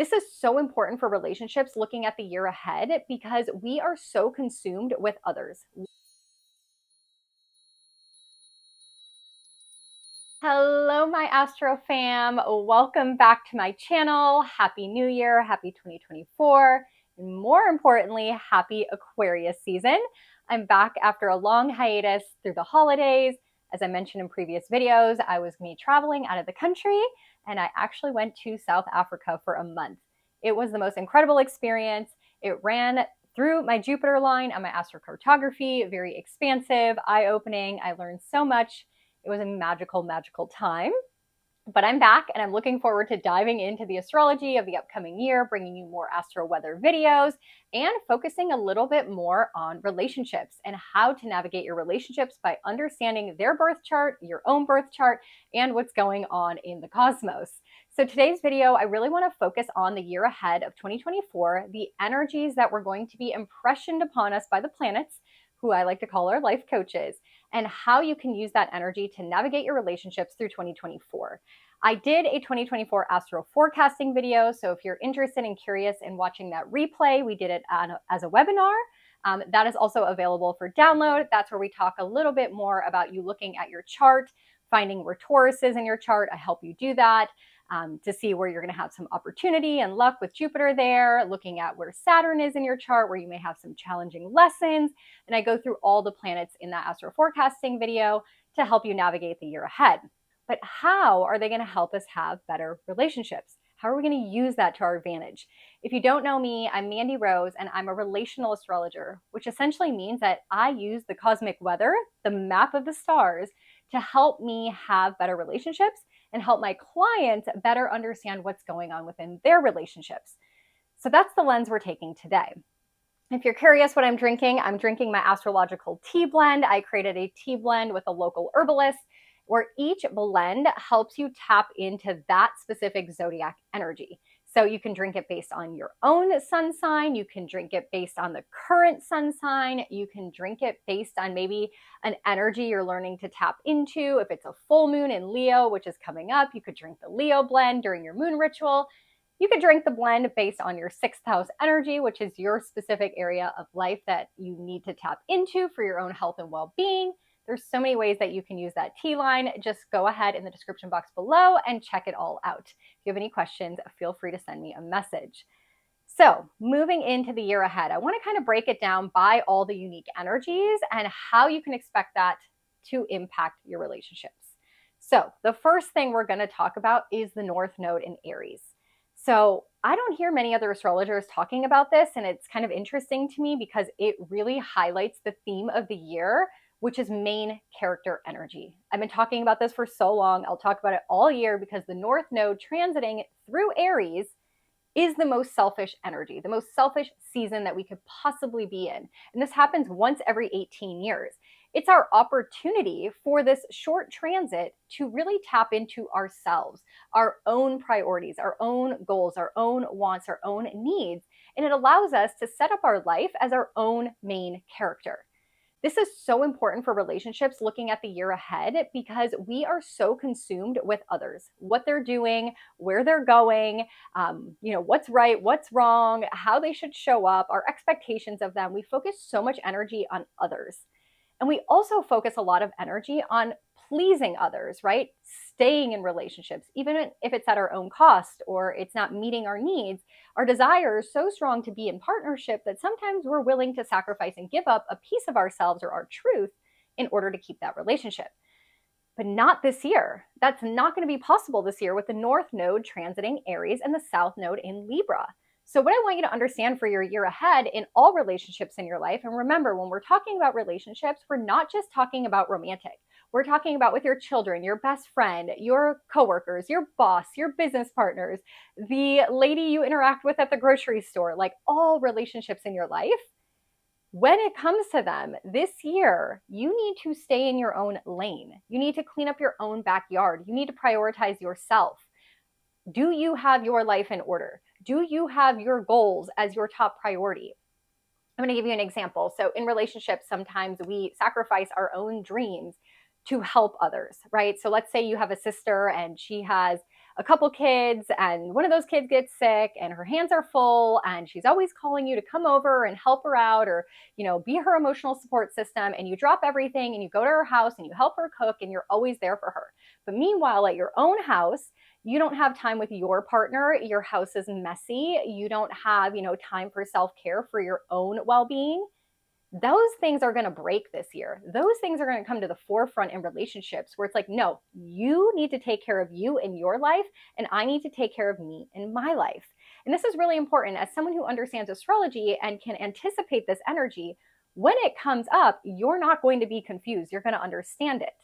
This is so important for relationships looking at the year ahead because we are so consumed with others. Hello, my Astro fam. Welcome back to my channel. Happy New Year, happy 2024, and more importantly, happy Aquarius season. I'm back after a long hiatus through the holidays. As I mentioned in previous videos, I was going to be traveling out of the country, and I actually went to South Africa for a month. It was the most incredible experience. It ran through my Jupiter line on my astrocartography, very expansive, eye-opening. I learned so much. It was a magical, magical time. But I'm back and I'm looking forward to diving into the astrology of the upcoming year, bringing you more astro weather videos and focusing a little bit more on relationships and how to navigate your relationships by understanding their birth chart, your own birth chart, and what's going on in the cosmos. So today's video, I really want to focus on the year ahead of 2024, the energies that were going to be impressioned upon us by the planets, who I like to call our life coaches, and how you can use that energy to navigate your relationships through 2024. I did a 2024 astro forecasting video, so if you're interested and curious in watching that replay, we did it as a webinar. That is also available for download. That's where we talk a little bit more about you looking at your chart, finding where Taurus is in your chart. I help you do that. To see where you're going to have some opportunity and luck with Jupiter there, looking at where Saturn is in your chart, where you may have some challenging lessons. And I go through all the planets in that astro forecasting video to help you navigate the year ahead. But how are they going to help us have better relationships? How are we going to use that to our advantage? If you don't know me, I'm Mandy Rose, and I'm a relational astrologer, which essentially means that I use the cosmic weather, the map of the stars, to help me have better relationships and help my clients better understand what's going on within their relationships. So that's the lens we're taking today. If you're curious what I'm drinking my astrological tea blend. I created a tea blend with a local herbalist where each blend helps you tap into that specific zodiac energy. So you can drink it based on your own sun sign. You can drink it based on the current sun sign. You can drink it based on maybe an energy you're learning to tap into. If it's a full moon in Leo, which is coming up, you could drink the Leo blend during your moon ritual. You could drink the blend based on your 6th house energy, which is your specific area of life that you need to tap into for your own health and well-being. There's so many ways that you can use that tea line. Just go ahead in the description box below and check it all out. If you have any questions, feel free to send me a message. So moving into the year ahead, I want to kind of break it down by all the unique energies and how you can expect that to impact your relationships. So the first thing we're going to talk about is the North Node in Aries. So I don't hear many other astrologers talking about this, and it's kind of interesting to me because it really highlights the theme of the year, which is main character energy. I've been talking about this for so long. I'll talk about it all year because the North Node transiting through Aries is the most selfish energy, the most selfish season that we could possibly be in. And this happens once every 18 years. It's our opportunity for this short transit to really tap into ourselves, our own priorities, our own goals, our own wants, our own needs. And it allows us to set up our life as our own main character. This is so important for relationships looking at the year ahead because we are so consumed with others, what they're doing, where they're going, what's right, what's wrong, how they should show up, our expectations of them. We focus so much energy on others. And we also focus a lot of energy on pleasing others, right? Staying in relationships, even if it's at our own cost or it's not meeting our needs. Our desire is so strong to be in partnership that sometimes we're willing to sacrifice and give up a piece of ourselves or our truth in order to keep that relationship. But not this year. That's not going to be possible this year with the North Node transiting Aries and the South Node in Libra. So what I want you to understand for your year ahead in all relationships in your life, and remember, when we're talking about relationships, we're not just talking about romantic. We're talking about with your children, your best friend, your coworkers, your boss, your business partners, the lady you interact with at the grocery store, like all relationships in your life. When it comes to them this year, you need to stay in your own lane. You need to clean up your own backyard. You need to prioritize yourself. Do you have your life in order? Do you have your goals as your top priority? I'm going to give you an example. So in relationships, sometimes we sacrifice our own dreams to help others, right? So let's say you have a sister and she has a couple kids and one of those kids gets sick and her hands are full and she's always calling you to come over and help her out or, be her emotional support system, and you drop everything and you go to her house and you help her cook and you're always there for her. But meanwhile, at your own house, you don't have time with your partner. Your house is messy. You don't have, time for self-care for your own well-being. Those things are going to break this year. Those things are going to come to the forefront in relationships where it's like, no, you need to take care of you in your life, and I need to take care of me in my life. And this is really important as someone who understands astrology and can anticipate this energy. When it comes up, you're not going to be confused. You're going to understand it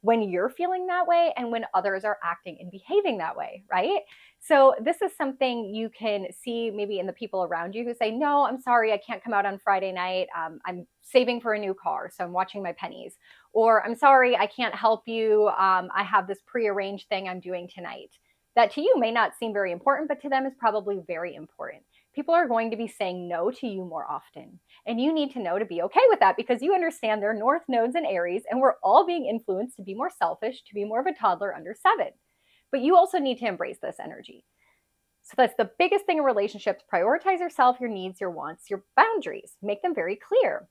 when you're feeling that way and when others are acting and behaving that way, right? So this is something you can see maybe in the people around you who say, no, I'm sorry, I can't come out on Friday night. I'm saving for a new car, so I'm watching my pennies. Or I'm sorry, I can't help you. I have this prearranged thing I'm doing tonight. That to you may not seem very important, but to them is probably very important. People are going to be saying no to you more often. And you need to know to be okay with that because you understand their north nodes in Aries and we're all being influenced to be more selfish, to be more of a toddler under 7. But you also need to embrace this energy. So that's the biggest thing in relationships. Prioritize yourself, your needs, your wants, your boundaries. Make them very clear.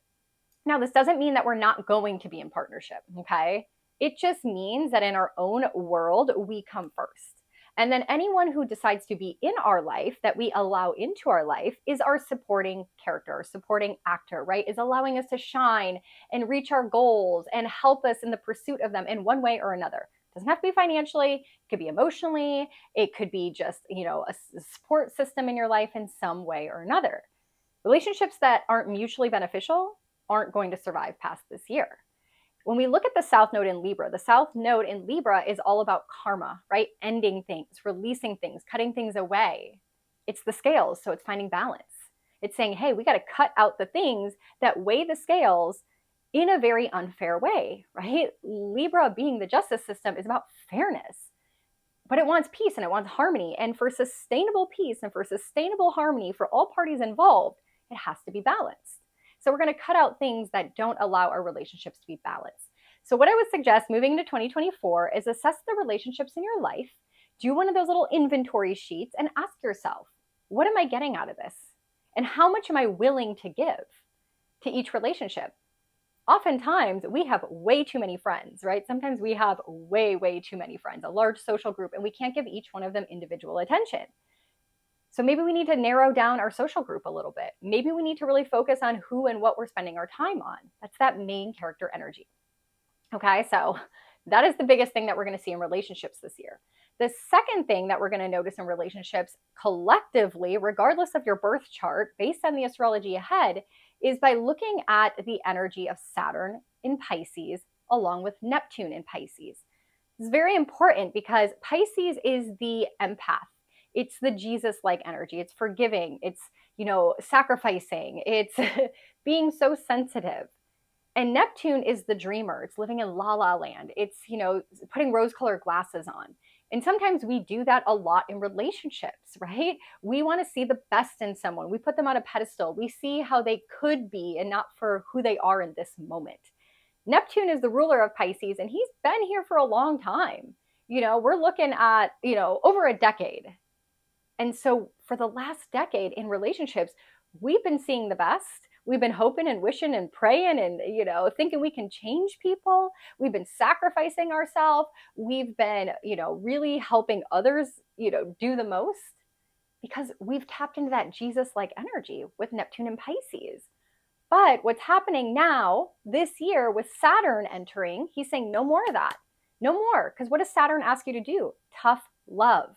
Now, this doesn't mean that we're not going to be in partnership, okay? It just means that in our own world, we come first. And then anyone who decides to be in our life that we allow into our life is our supporting character, our supporting actor, right? Is allowing us to shine and reach our goals and help us in the pursuit of them in one way or another. It doesn't have to be financially, it could be emotionally, it could be just, a support system in your life in some way or another. Relationships that aren't mutually beneficial aren't going to survive past this year. When we look at the South Node in Libra, the South Node in Libra is all about karma, right? Ending things, releasing things, cutting things away. It's the scales, so it's finding balance. It's saying, hey, we got to cut out the things that weigh the scales in a very unfair way, right? Libra, being the justice system, is about fairness, but it wants peace and it wants harmony. And for sustainable peace and for sustainable harmony for all parties involved, it has to be balanced. So we're going to cut out things that don't allow our relationships to be balanced. So what I would suggest moving into 2024 is assess the relationships in your life, do one of those little inventory sheets and ask yourself, what am I getting out of this? And how much am I willing to give to each relationship? Oftentimes we have way too many friends, right? Sometimes we have way too many friends, a large social group, and we can't give each one of them individual attention. So maybe we need to narrow down our social group a little bit. Maybe we need to really focus on who and what we're spending our time on. That's that main character energy. Okay, so that is the biggest thing that we're going to see in relationships this year. The second thing that we're going to notice in relationships collectively, regardless of your birth chart, based on the astrology ahead, is by looking at the energy of Saturn in Pisces along with Neptune in Pisces. It's very important because Pisces is the empath. It's the Jesus-like energy. It's forgiving. It's, sacrificing. It's being so sensitive. And Neptune is the dreamer. It's living in la la land. It's, putting rose-colored glasses on. And sometimes we do that a lot in relationships, right? We want to see the best in someone. We put them on a pedestal. We see how they could be and not for who they are in this moment. Neptune is the ruler of Pisces, and he's been here for a long time. We're looking at, over a decade. And so for the last decade in relationships, we've been seeing the best. We've been hoping and wishing and praying and, thinking we can change people. We've been sacrificing ourselves. We've been, really helping others, do the most because we've tapped into that Jesus-like energy with Neptune and Pisces. But what's happening now this year with Saturn entering, he's saying no more of that. No more. Because what does Saturn ask you to do? Tough love.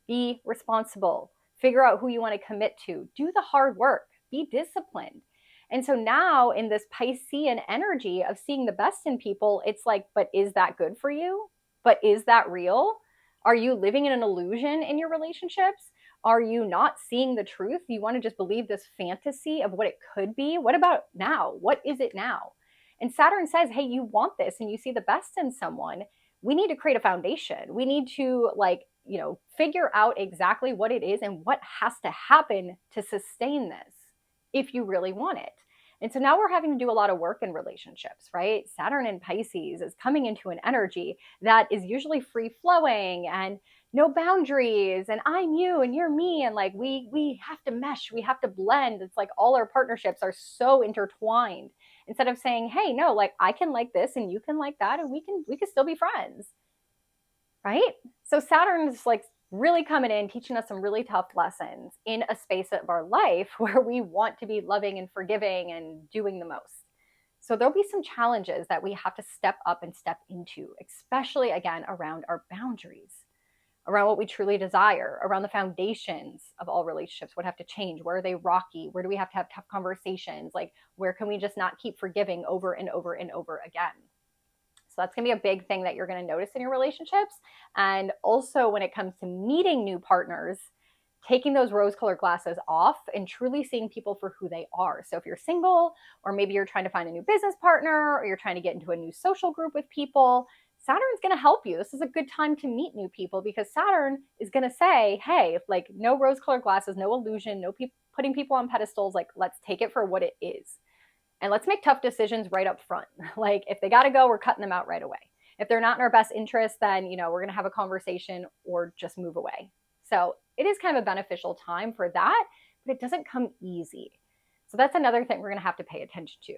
Be responsible. Figure out who you want to commit to. Do the hard work. Be disciplined. And so now in this Piscean energy of seeing the best in people, it's like, but is that good for you? But is that real? Are you living in an illusion in your relationships? Are you not seeing the truth? You want to just believe this fantasy of what it could be? What about now? What is it now? And Saturn says, hey, you want this and you see the best in someone. We need to create a foundation. We need to figure out exactly what it is and what has to happen to sustain this if you really want it. And so now we're having to do a lot of work in relationships, right? Saturn in Pisces is coming into an energy that is usually free flowing and no boundaries, and I'm you and you're me, and like we have to mesh, we have to blend. It's like all our partnerships are so intertwined. Instead of saying, hey, no, like I can like this and you can like that, and we can still be friends, right? So Saturn is like really coming in, teaching us some really tough lessons in a space of our life where we want to be loving and forgiving and doing the most. So there'll be some challenges that we have to step up and step into, especially again around our boundaries, around what we truly desire, around the foundations of all relationships. What have to change? Where are they rocky? Where do we have to have tough conversations? Like, where can we just not keep forgiving over and over and over again? So that's going to be a big thing that you're going to notice in your relationships. And also when it comes to meeting new partners, taking those rose-colored glasses off and truly seeing people for who they are. So if you're single, or maybe you're trying to find a new business partner, or you're trying to get into a new social group with people, Saturn's going to help you. This is a good time to meet new people, because Saturn is going to say, hey, like no rose-colored glasses, no illusion, no putting people on pedestals. Like, let's take it for what it is. And let's make tough decisions right up front. Like if they got to go, we're cutting them out right away. If they're not in our best interest, then, we're going to have a conversation or just move away. So it is kind of a beneficial time for that, but it doesn't come easy. So that's another thing we're going to have to pay attention to.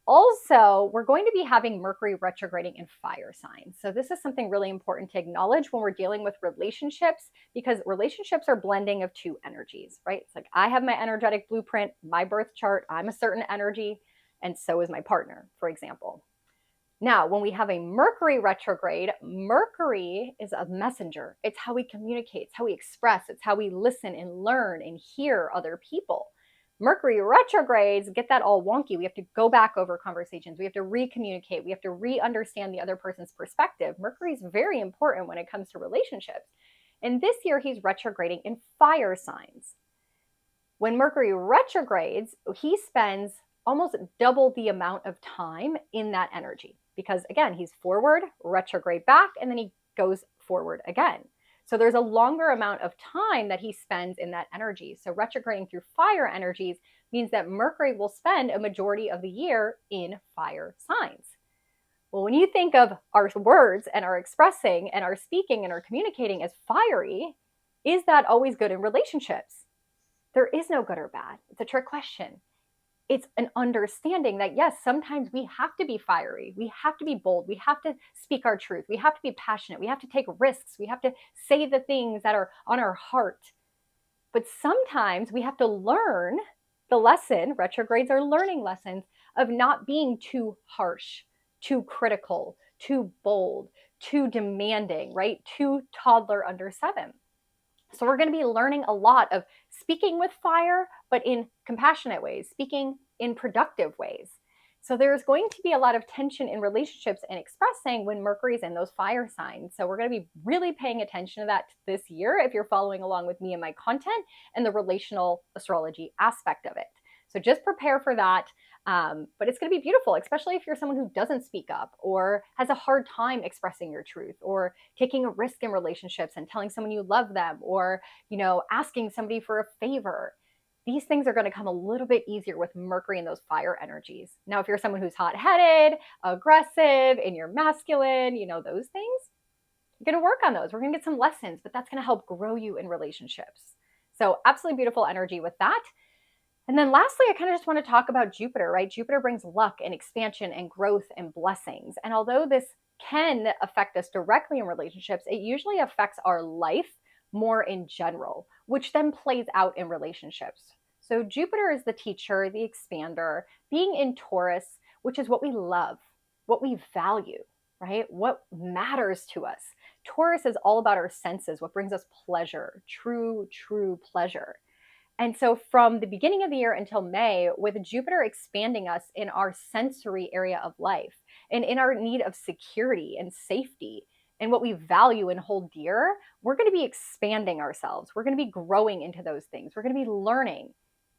Also, we're going to be having Mercury retrograding in fire signs. So this is something really important to acknowledge when we're dealing with relationships, because relationships are blending of two energies, right? It's like I have my energetic blueprint, my birth chart, I'm a certain energy, and so is my partner, for example. Now, when we have a Mercury retrograde, Mercury is a messenger. It's how we communicate, it's how we express, it's how we listen and learn and hear other people. Mercury retrogrades get that all wonky. We have to go back over conversations. We have to re-communicate. We have to re-understand the other person's perspective. Mercury is very important when it comes to relationships. And this year, he's retrograding in fire signs. When Mercury retrogrades, he spends almost double the amount of time in that energy. Because again, he's forward, retrograde back, and then he goes forward again. So there's a longer amount of time that he spends in that energy. So retrograding through fire energies means that Mercury will spend a majority of the year in fire signs. Well, when you think of our words and our expressing and our speaking and our communicating as fiery, is that always good in relationships? There is no good or bad. It's a trick question. It's an understanding that, yes, sometimes we have to be fiery. We have to be bold. We have to speak our truth. We have to be passionate. We have to take risks. We have to say the things that are on our heart. But sometimes we have to learn the lesson. Retrogrades are learning lessons of not being too harsh, too critical, too bold, too demanding, right? Too toddler under 7. So we're going to be learning a lot of speaking with fire, but in compassionate ways, speaking in productive ways. So there's going to be a lot of tension in relationships and expressing when Mercury's in those fire signs. So we're going to be really paying attention to that this year if you're following along with me and my content and the relational astrology aspect of it. So just prepare for that. But it's going to be beautiful, especially if you're someone who doesn't speak up or has a hard time expressing your truth, or taking a risk in relationships and telling someone you love them, or, asking somebody for a favor. These things are going to come a little bit easier with Mercury and those fire energies. Now, if you're someone who's hot-headed, aggressive, and you're masculine, those things, you're going to work on those. We're going to get some lessons, but that's going to help grow you in relationships. So absolutely beautiful energy with that. And then lastly, I kind of just want to talk about Jupiter, right? Jupiter brings luck and expansion and growth and blessings. And although this can affect us directly in relationships, it usually affects our life more in general, which then plays out in relationships. So Jupiter is the teacher, the expander, being in Taurus, which is what we love, what we value, right? What matters to us. Taurus is all about our senses, what brings us pleasure, true pleasure. And so from the beginning of the year until May, with Jupiter expanding us in our sensory area of life and in our need of security and safety and what we value and hold dear, we're going to be expanding ourselves. We're going to be growing into those things. We're going to be learning,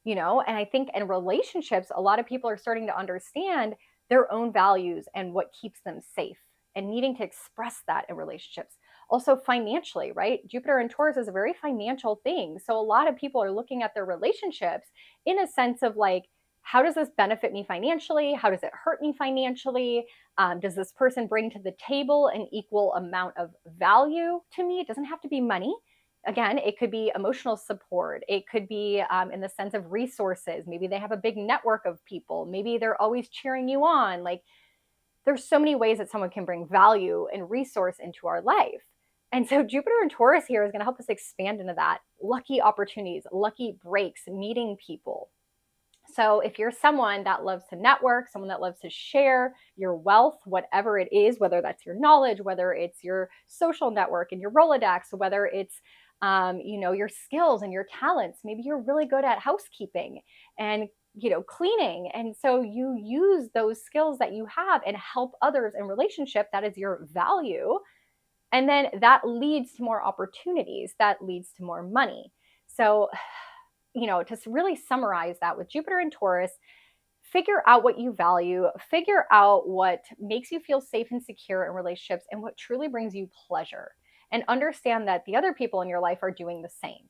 and I think in relationships, a lot of people are starting to understand their own values and what keeps them safe and needing to express that in relationships. Also financially, right? Jupiter in Taurus is a very financial thing. So a lot of people are looking at their relationships in a sense of like, how does this benefit me financially? How does it hurt me financially? Does this person bring to the table an equal amount of value to me? It doesn't have to be money. Again, it could be emotional support. It could be in the sense of resources. Maybe they have a big network of people. Maybe they're always cheering you on. Like, there's so many ways that someone can bring value and resource into our life. And so Jupiter and Taurus here is going to help us expand into that. Lucky opportunities, lucky breaks, meeting people. So if you're someone that loves to network, someone that loves to share your wealth, whatever it is, whether that's your knowledge, whether it's your social network and your Rolodex, whether it's your skills and your talents, maybe you're really good at housekeeping and cleaning. And so you use those skills that you have and help others in relationship. That is your value. And then that leads to more opportunities, that leads to more money. So, to really summarize that with Jupiter and Taurus, figure out what you value, figure out what makes you feel safe and secure in relationships and what truly brings you pleasure, and understand that the other people in your life are doing the same.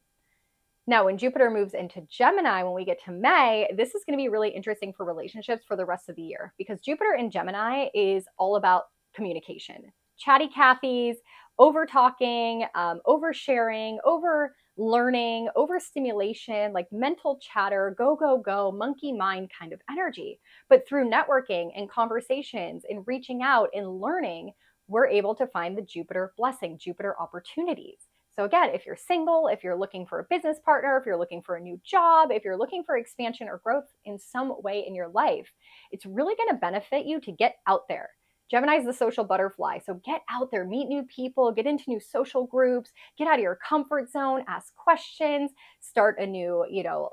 Now, when Jupiter moves into Gemini, when we get to May, this is going to be really interesting for relationships for the rest of the year, because Jupiter in Gemini is all about communication. Chatty Cathy's, over talking, oversharing, over learning, overstimulation, like mental chatter, go, go, go, monkey mind kind of energy. But through networking and conversations and reaching out and learning, we're able to find the Jupiter blessing, Jupiter opportunities. So again, if you're single, if you're looking for a business partner, if you're looking for a new job, if you're looking for expansion or growth in some way in your life, it's really going to benefit you to get out there. Gemini is the social butterfly. So get out there, meet new people, get into new social groups, get out of your comfort zone, ask questions, start a new,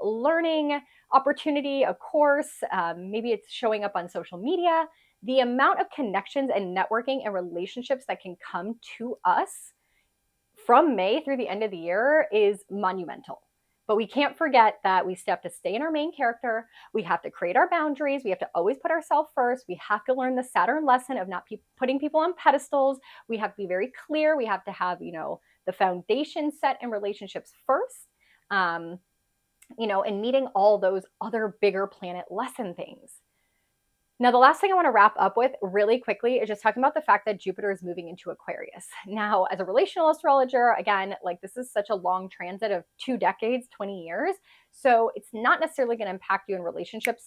learning opportunity, a course. Maybe it's showing up on social media. The amount of connections and networking and relationships that can come to us from May through the end of the year is monumental. But we can't forget that we have to stay in our main character. We have to create our boundaries. We have to always put ourselves first. We have to learn the Saturn lesson of not putting people on pedestals. We have to be very clear. We have to have, the foundation set in relationships first, and meeting all those other bigger planet lesson things. Now, the last thing I want to wrap up with really quickly is just talking about the fact that Jupiter is moving into Aquarius. Now, as a relational astrologer, again, this is such a long transit of 2 decades, 20 years. So it's not necessarily going to impact you in relationships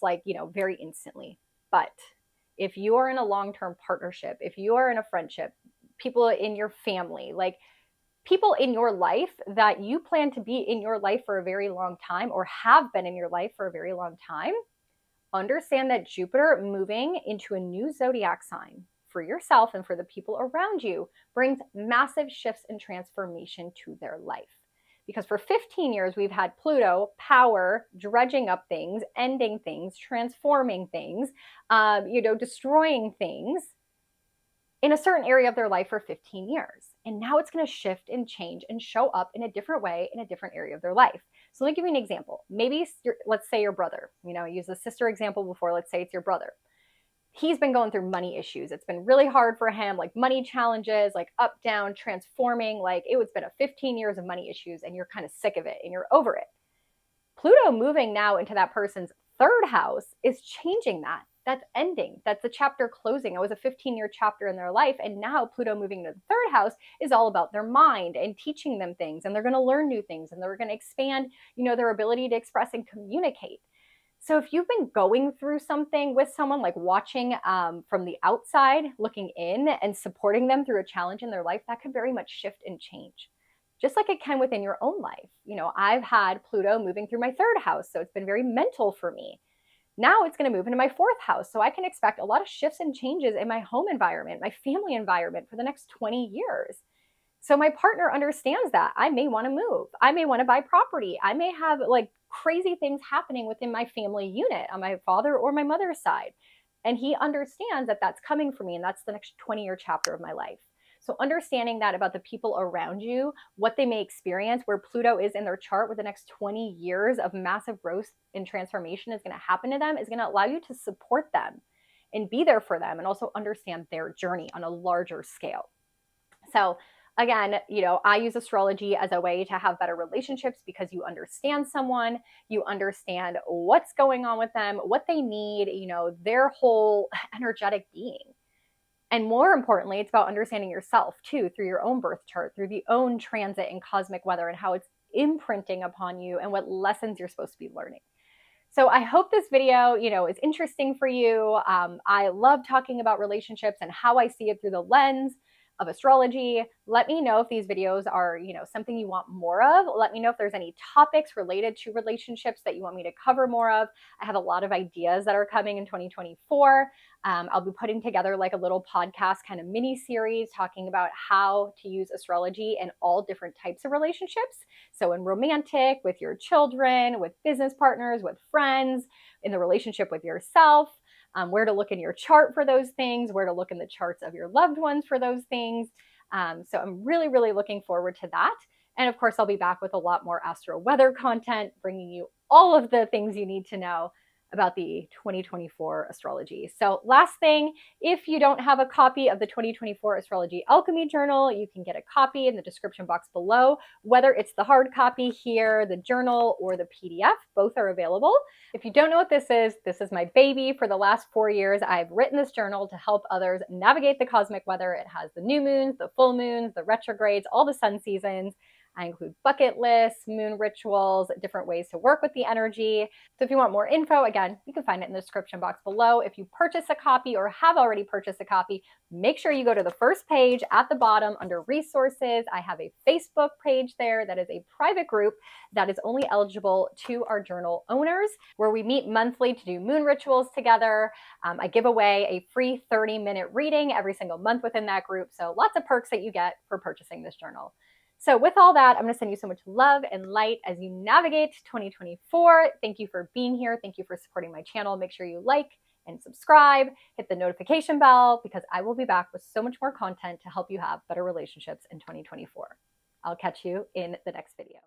very instantly. But if you are in a long-term partnership, if you are in a friendship, people in your family, people in your life that you plan to be in your life for a very long time or have been in your life for a very long time, understand that Jupiter moving into a new zodiac sign for yourself and for the people around you brings massive shifts and transformation to their life. Because for 15 years, we've had Pluto, power, dredging up things, ending things, transforming things, destroying things in a certain area of their life for 15 years. And now it's going to shift and change and show up in a different way in a different area of their life. So let me give you an example. Maybe, let's say your brother, I used the sister example before. Let's say it's your brother. He's been going through money issues. It's been really hard for him, money challenges, up, down, transforming. It's been 15 years of money issues and you're kind of sick of it and you're over it. Pluto moving now into that person's 3rd house is changing that. That's ending. That's the chapter closing. It was a 15-year chapter in their life. And now Pluto moving into the 3rd house is all about their mind and teaching them things. And they're going to learn new things and they're going to expand, their ability to express and communicate. So if you've been going through something with someone, watching from the outside, looking in and supporting them through a challenge in their life, that could very much shift and change. Just like it can within your own life. I've had Pluto moving through my 3rd house. So it's been very mental for me. Now it's going to move into my 4th house. So I can expect a lot of shifts and changes in my home environment, my family environment for the next 20 years. So my partner understands that. I may want to move. I may want to buy property. I may have crazy things happening within my family unit on my father or my mother's side. And he understands that that's coming for me and that's the next 20-year chapter of my life. So understanding that about the people around you, what they may experience, where Pluto is in their chart, where the next 20 years of massive growth and transformation is going to happen to them, is going to allow you to support them and be there for them and also understand their journey on a larger scale. So Again, I use astrology as a way to have better relationships because you understand someone, you understand what's going on with them, what they need, their whole energetic being. And more importantly, it's about understanding yourself too, through your own birth chart, through the own transit and cosmic weather and how it's imprinting upon you and what lessons you're supposed to be learning. So I hope this video, is interesting for you. I love talking about relationships and how I see it through the lens of astrology. Let me know if these videos are, something you want more of. Let me know if there's any topics related to relationships that you want me to cover more of. I have a lot of ideas that are coming in 2024. I'll be putting together like a little podcast kind of mini series talking about how to use astrology in all different types of relationships. So in romantic, with your children, with business partners, with friends, in the relationship with yourself, where to look in your chart for those things, where to look in the charts of your loved ones for those things. So I'm really, really looking forward to that. And of course, I'll be back with a lot more astro weather content, bringing you all of the things you need to know about the 2024 astrology. So last thing, if you don't have a copy of the 2024 Astrology Alchemy Journal, you can get a copy in the description box below, whether it's the hard copy here, the journal, or the PDF, both are available. If you don't know what this is my baby. For the last 4 years, I've written this journal to help others navigate the cosmic weather. It has the new moons, the full moons, the retrogrades, all the sun seasons. I include bucket lists, moon rituals, different ways to work with the energy. So if you want more info, again, you can find it in the description box below. If you purchase a copy or have already purchased a copy, make sure you go to the first page at the bottom under resources. I have a Facebook page there that is a private group that is only eligible to our journal owners, where we meet monthly to do moon rituals together. I give away a free 30-minute reading every single month within that group. So lots of perks that you get for purchasing this journal. So with all that, I'm going to send you so much love and light as you navigate 2024. Thank you for being here. Thank you for supporting my channel. Make sure you like and subscribe, hit the notification bell, because I will be back with so much more content to help you have better relationships in 2024. I'll catch you in the next video.